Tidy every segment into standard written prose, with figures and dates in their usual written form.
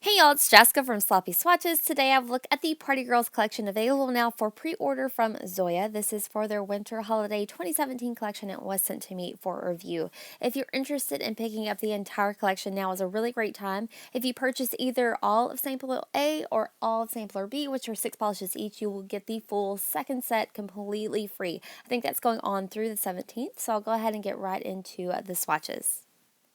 Hey y'all, it's Jessica from Sloppy Swatches. Today I have a look at the Party Girls collection available now for pre-order from Zoya. This is for their Winter Holiday 2017 collection. It was sent to me for review. If you're interested in picking up the entire collection, now is a really great time. If you purchase either all of Sampler A or all of Sampler B, which are 6 polishes each, you will get the full second set completely free. I think that's going on through the 17th, so I'll go ahead and get right into the swatches.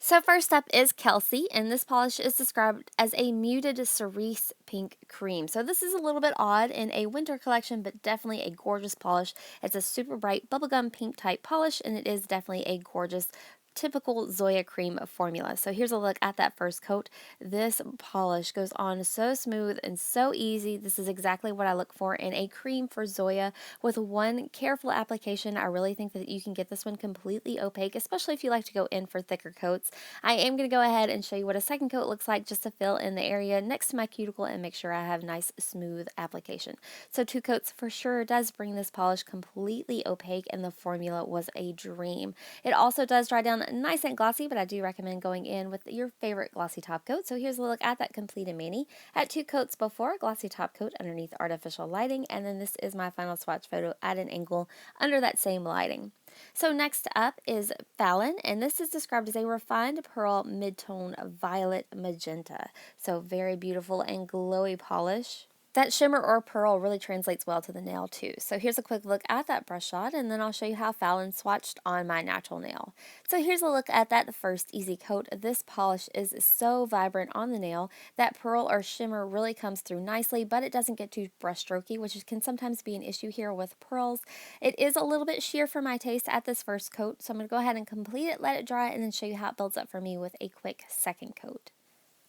So first up is Kelsey, and this polish is described as a muted cerise pink cream. So this is a little bit odd in a winter collection, but definitely a gorgeous polish. It's a super bright bubblegum pink type polish, and it is definitely a gorgeous typical Zoya cream formula. So here's a look at that first coat. This polish goes on so smooth and so easy. This is exactly what I look for in a cream for Zoya. With one careful application, I really think that you can get this one completely opaque, especially if you like to go in for thicker coats. I am going to go ahead and show you what a second coat looks like just to fill in the area next to my cuticle and make sure I have nice smooth application. So 2 coats for sure does bring this polish completely opaque, and the formula was a dream. It also does dry down nice and glossy, but I do recommend going in with your favorite glossy top coat. So here's a look at that completed mani. At 2 coats before, glossy top coat underneath artificial lighting, and then this is my final swatch photo at an angle under that same lighting. So next up is Fallon, and this is described as a refined pearl mid-tone violet magenta. So very beautiful and glowy polish. That shimmer or pearl really translates well to the nail too. So here's a quick look at that brush shot, and then I'll show you how Fallon swatched on my natural nail. So here's a look at that first easy coat. This polish is so vibrant on the nail. That pearl or shimmer really comes through nicely, but it doesn't get too brush strokey, which can sometimes be an issue here with pearls. It is a little bit sheer for my taste at this first coat, so I'm going to go ahead and complete it, let it dry, and then show you how it builds up for me with a quick second coat.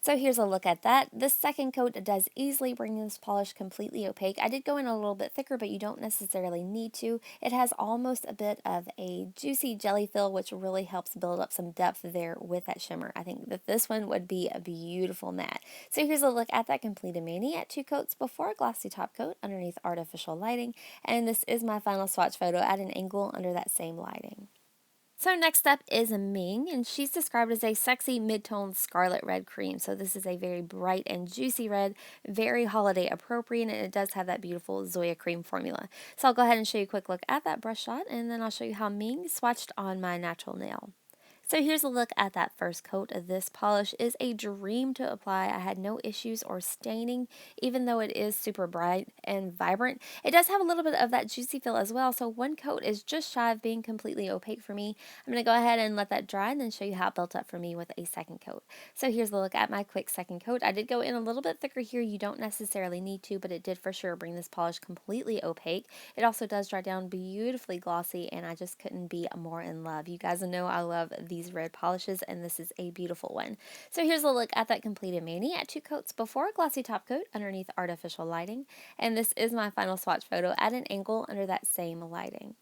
So here's a look at that. This second coat does easily bring this polish completely opaque. I did go in a little bit thicker, but you don't necessarily need to. It has almost a bit of a juicy jelly feel, which really helps build up some depth there with that shimmer. I think that this one would be a beautiful matte. So here's a look at that completed mani at 2 coats before a glossy top coat underneath artificial lighting. And this is my final swatch photo at an angle under that same lighting. So next up is Ming, and she's described as a sexy mid-tone scarlet red cream. So this is a very bright and juicy red, very holiday appropriate, and it does have that beautiful Zoya cream formula. So I'll go ahead and show you a quick look at that brush shot, and then I'll show you how Ming swatched on my natural nail. So here's a look at that first coat. This polish is a dream to apply. I had no issues or staining, even though it is super bright and vibrant. It does have a little bit of that juicy feel as well, so one coat is just shy of being completely opaque for me. I'm going to go ahead and let that dry and then show you how it built up for me with a second coat. So here's a look at my quick second coat. I did go in a little bit thicker here. You don't necessarily need to, but it did for sure bring this polish completely opaque. It also does dry down beautifully glossy, and I just couldn't be more in love. You guys know I love these red polishes, and this is a beautiful one. So here's a look at that completed mani at 2 coats before a glossy top coat underneath artificial lighting, and this is my final swatch photo at an angle under that same lighting.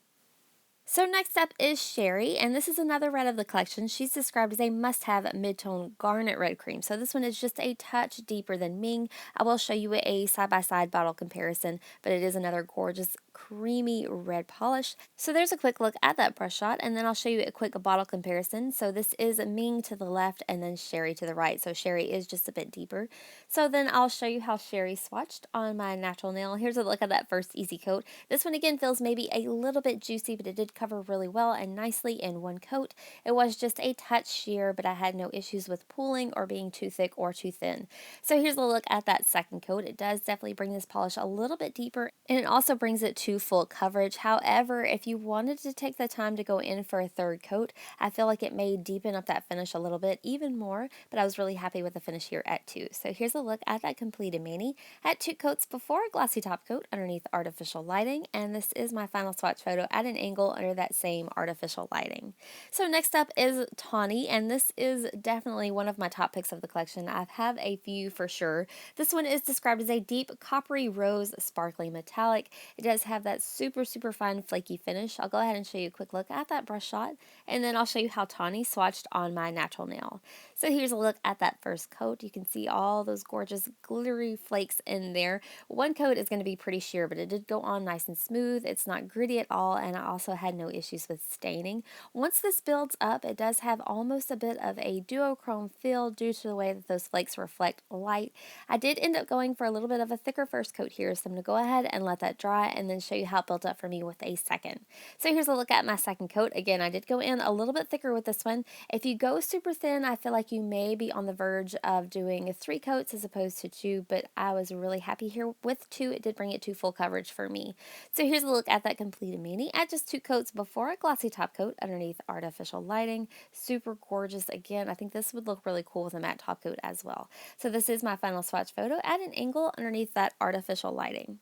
So next up is Sherri, and this is another red of the collection. She's described as a must-have mid-tone garnet red cream. So this one is just a touch deeper than Ming. I will show you a side-by-side bottle comparison, but it is another gorgeous creamy red polish. So there's a quick look at that brush shot, and then I'll show you a quick bottle comparison. So this is Ming to the left and then Sherri to the right. So Sherri is just a bit deeper. So then I'll show you how Sherri swatched on my natural nail. Here's a look at that first easy coat. This one again feels maybe a little bit juicy, but it did cover really well and nicely in one coat. It was just a touch sheer, but I had no issues with pooling or being too thick or too thin. So here's a look at that second coat. It does definitely bring this polish a little bit deeper, and it also brings it to full coverage. However, if you wanted to take the time to go in for a third coat, I feel like it may deepen up that finish a little bit even more, but I was really happy with the finish here at 2. So here's a look at that completed mani at 2 coats before a glossy top coat underneath artificial lighting, and this is my final swatch photo at an angle under that same artificial lighting. So next up is Tawny, and this is definitely one of my top picks of the collection. I have a few for sure. This one is described as a deep coppery rose sparkly metallic. It does have that super fine flaky finish. I'll go ahead and show you a quick look at that brush shot, and then I'll show you how Tawny swatched on my natural nail. So here's a look at that first coat. You can see all those gorgeous glittery flakes in there. One coat is going to be pretty sheer, but it did go on nice and smooth. It's not gritty at all, and I also had no issues with staining. Once this builds up, it does have almost a bit of a duochrome feel due to the way that those flakes reflect light. I did end up going for a little bit of a thicker first coat here, so I'm going to go ahead and let that dry and then show you how it built up for me with a second. So here's a look at my second coat. Again, I did go in a little bit thicker with this one. If you go super thin, I feel like you may be on the verge of doing 3 coats as opposed to 2, but I was really happy here with 2. It did bring it to full coverage for me. So here's a look at that completed mani at just 2 coats before a glossy top coat underneath artificial lighting. Super gorgeous. Again, I think this would look really cool with a matte top coat as well. So this is my final swatch photo at an angle underneath that artificial lighting.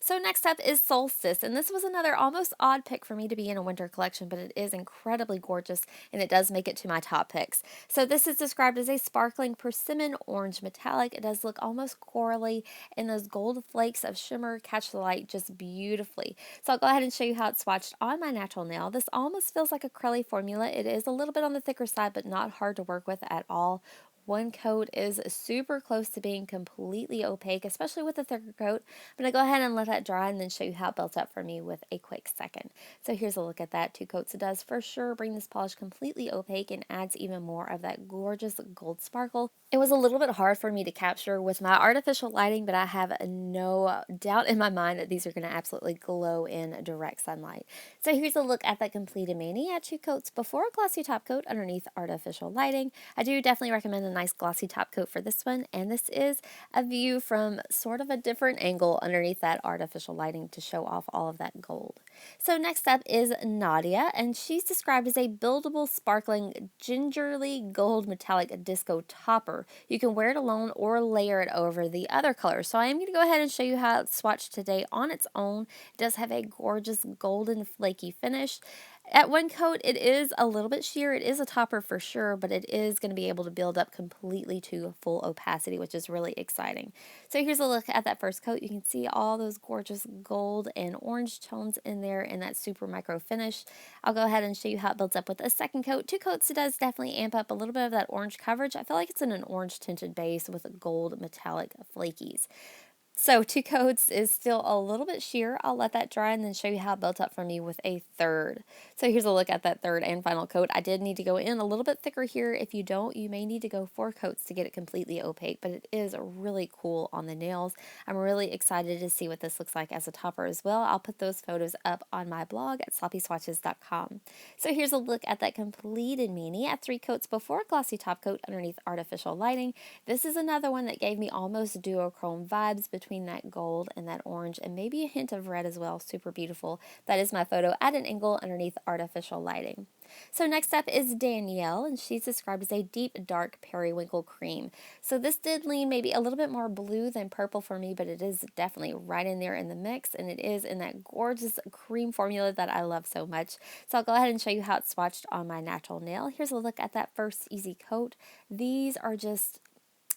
So next up is Solstice, and this was another almost odd pick for me to be in a winter collection, but it is incredibly gorgeous, and it does make it to my top picks. So this is described as a sparkling persimmon orange metallic. It does look almost corally, and those gold flakes of shimmer catch the light just beautifully. So I'll go ahead and show you how it's swatched on my natural nail. This almost feels like a Crelly formula. It is a little bit on the thicker side, but not hard to work with at all. One coat is super close to being completely opaque, especially with a thicker coat. I'm going to go ahead and let that dry and then show you how it built up for me with a quick second. So here's a look at that. 2 coats. It does for sure bring this polish completely opaque and adds even more of that gorgeous gold sparkle. It was a little bit hard for me to capture with my artificial lighting, but I have no doubt in my mind that these are going to absolutely glow in direct sunlight. So here's a look at that completed mani at 2 coats before a glossy top coat underneath artificial lighting. I do definitely recommend a nice glossy top coat for this one, and this is a view from sort of a different angle underneath that artificial lighting to show off all of that gold. So next up is Nadia, and she's described as a buildable, sparkling, gingerly gold metallic disco topper. You can wear it alone or layer it over the other colors. So I am going to go ahead and show you how it's swatched today on its own. It does have a gorgeous golden flaky finish. At 1 coat, it is a little bit sheer. It is a topper for sure, but it is going to be able to build up completely to full opacity, which is really exciting. So here's a look at that first coat. You can see all those gorgeous gold and orange tones in there in that super micro finish. I'll go ahead and show you how it builds up with a second coat. 2 coats, it does definitely amp up a little bit of that orange coverage. I feel like it's in an orange tinted base with gold metallic flakies. So 2 coats is still a little bit sheer. I'll let that dry and then show you how it built up for me with a third. So here's a look at that third and final coat. I did need to go in a little bit thicker here. If you don't, you may need to go 4 coats to get it completely opaque, but it is really cool on the nails. I'm really excited to see what this looks like as a topper as well. I'll put those photos up on my blog at sloppyswatches.com. So here's a look at that completed mani at 3 coats before a glossy top coat underneath artificial lighting. This is another one that gave me almost duochrome vibes between that gold and that orange and maybe a hint of red as well. Super beautiful. That is my photo at an angle underneath artificial lighting. So next up is Danielle, and she's described as a deep dark periwinkle cream. So this did lean maybe a little bit more blue than purple for me, but it is definitely right in there in the mix, and it is in that gorgeous cream formula that I love so much. So I'll go ahead and show you how it's swatched on my natural nail. Here's a look at that first easy coat. These are just,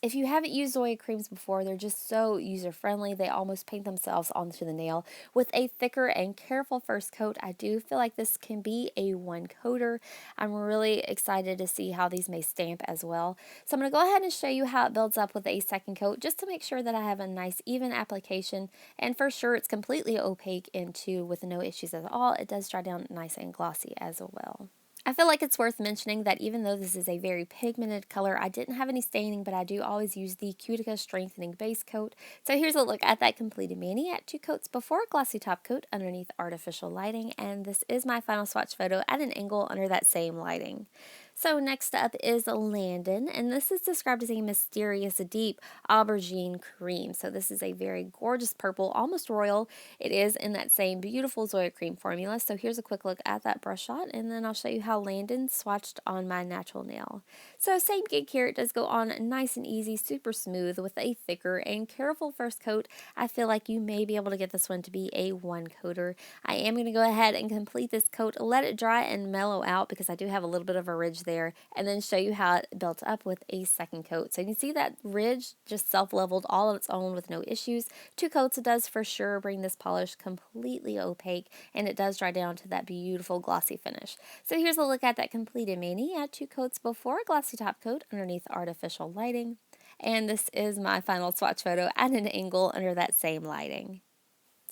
if you haven't used Zoya creams before, they're just so user-friendly. They almost paint themselves onto the nail. With a thicker and careful first coat, I do feel like this can be a 1-coater. I'm really excited to see how these may stamp as well. So I'm going to go ahead and show you how it builds up with a second coat, just to make sure that I have a nice even application. And for sure, it's completely opaque into with no issues at all. It does dry down nice and glossy as well. I feel like it's worth mentioning that even though this is a very pigmented color, I didn't have any staining, but I do always use the Cutica Strengthening Base Coat. So here's a look at that completed mani at 2 coats before a glossy top coat underneath artificial lighting, and this is my final swatch photo at an angle under that same lighting. So next up is Landon, and this is described as a mysterious deep aubergine cream. So this is a very gorgeous purple, almost royal. It is in that same beautiful Zoya cream formula. So here's a quick look at that brush shot, and then I'll show you how Landon swatched on my natural nail. So same gig here. It does go on nice and easy, super smooth with a thicker and careful first coat. I feel like you may be able to get this one to be a 1-coater. I am going to go ahead and complete this coat, let it dry and mellow out because I do have a little bit of a ridge there, and then show you how it built up with a second coat. So you can see that ridge just self-leveled all on its own with no issues. 2 coats, it does for sure bring this polish completely opaque, and it does dry down to that beautiful glossy finish. So here's a look at that completed mani at 2 coats before a glossy top coat underneath artificial lighting. And this is my final swatch photo at an angle under that same lighting.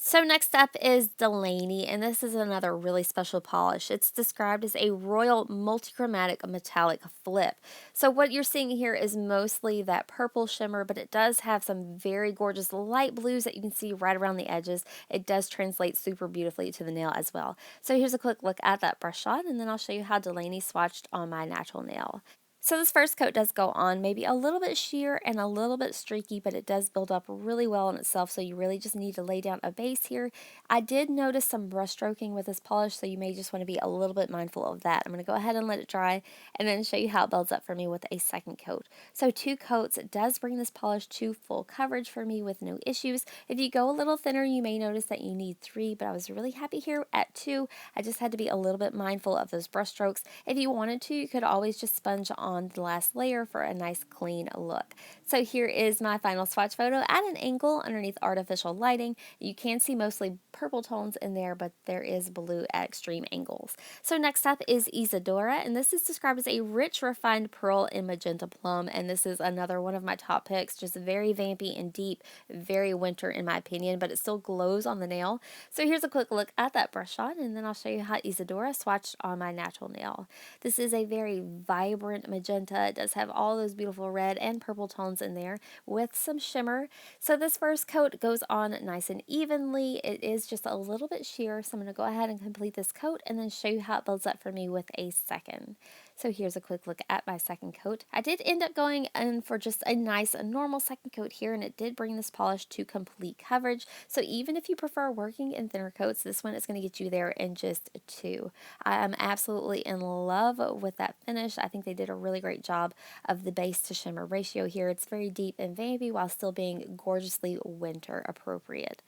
So next up is Delaney, and this is another really special polish. It's described as a royal multichromatic metallic flip. So what you're seeing here is mostly that purple shimmer, but it does have some very gorgeous light blues that you can see right around the edges. It does translate super beautifully to the nail as well. So here's a quick look at that brush shot, and then I'll show you how Delaney swatched on my natural nail. So this first coat does go on maybe a little bit sheer and a little bit streaky, but it does build up really well on itself, so you really just need to lay down a base here. I did notice some brush stroking with this polish, so you may just want to be a little bit mindful of that. I'm going to go ahead and let it dry and then show you how it builds up for me with a second coat. So 2 coats does bring this polish to full coverage for me with no issues. If you go a little thinner, you may notice that you need 3, but I was really happy here at 2. I just had to be a little bit mindful of those brush strokes. If you wanted to, you could always just sponge on the last layer for a nice clean look. So here is my final swatch photo at an angle underneath artificial lighting. You can see mostly purple tones in there, but there is blue at extreme angles. So next up is Isidora, and this is described as a rich refined pearl in magenta plum, and this is another one of my top picks, just very vampy and deep, very winter in my opinion, but it still glows on the nail. So here's a quick look at that brush shot, and then I'll show you how Isidora swatched on my natural nail. This is a very vibrant magenta. It does have all those beautiful red and purple tones in there with some shimmer. So this first coat goes on nice and evenly. It is just a little bit sheer, so I'm going to go ahead and complete this coat and then show you how it builds up for me with a second. So here's a quick look at my second coat. I did end up going in for just a nice, normal second coat here, and it did bring this polish to complete coverage. So even if you prefer working in thinner coats, this one is going to get you there in just 2. I am absolutely in love with that finish. I think they did a really great job of the base to shimmer ratio here. It's very deep and vampy while still being gorgeously winter appropriate.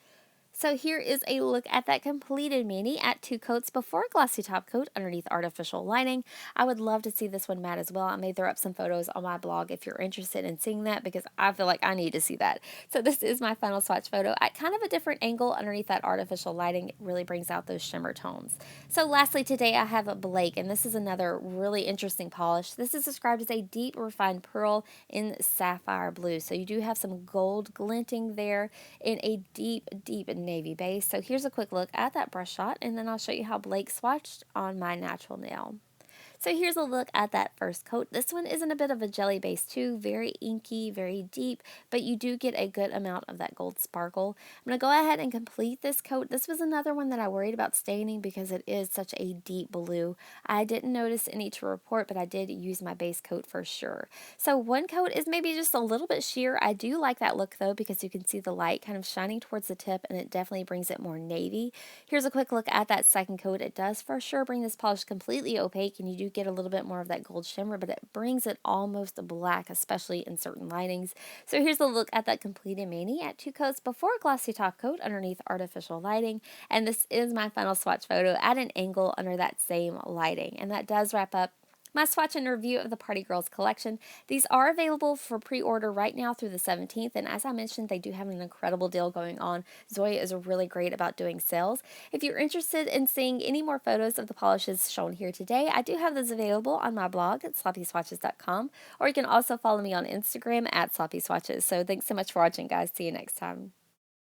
So here is a look at that completed mani at 2 coats before glossy top coat underneath artificial lining. I would love to see this one matte as well. I may throw up some photos on my blog if you're interested in seeing that, because I feel like I need to see that. So this is my final swatch photo at kind of a different angle underneath that artificial lighting. It really brings out those shimmer tones. So lastly today I have a Blake, and this is another really interesting polish. This is described as a deep refined pearl in sapphire blue. So you do have some gold glinting there in a deep, deep navy base. So here's a quick look at that brush shot, and then I'll show you how Blake swatched on my natural nail. So here's a look at that first coat. This one is in a bit of a jelly base too, very inky, very deep, but you do get a good amount of that gold sparkle. I'm going to go ahead and complete this coat. This was another one that I worried about staining because it is such a deep blue. I didn't notice any to report, but I did use my base coat for sure. So one coat is maybe just a little bit sheer. I do like that look though, because you can see the light kind of shining towards the tip, and it definitely brings it more navy. Here's a quick look at that second coat. It does for sure bring this polish completely opaque, and you do get a little bit more of that gold shimmer, but it brings it almost black, especially in certain lightings. So here's a look at that completed mani at 2 coats before glossy top coat underneath artificial lighting, and this is my final swatch photo at an angle under that same lighting. And that does wrap up my swatch and review of the Party Girls collection. These are available for pre-order right now through the 17th, and as I mentioned, they do have an incredible deal going on. Zoya is really great about doing sales. If you're interested in seeing any more photos of the polishes shown here today, I do have those available on my blog at sloppyswatches.com, or you can also follow me on Instagram at sloppyswatches. So thanks so much for watching, guys. See you next time.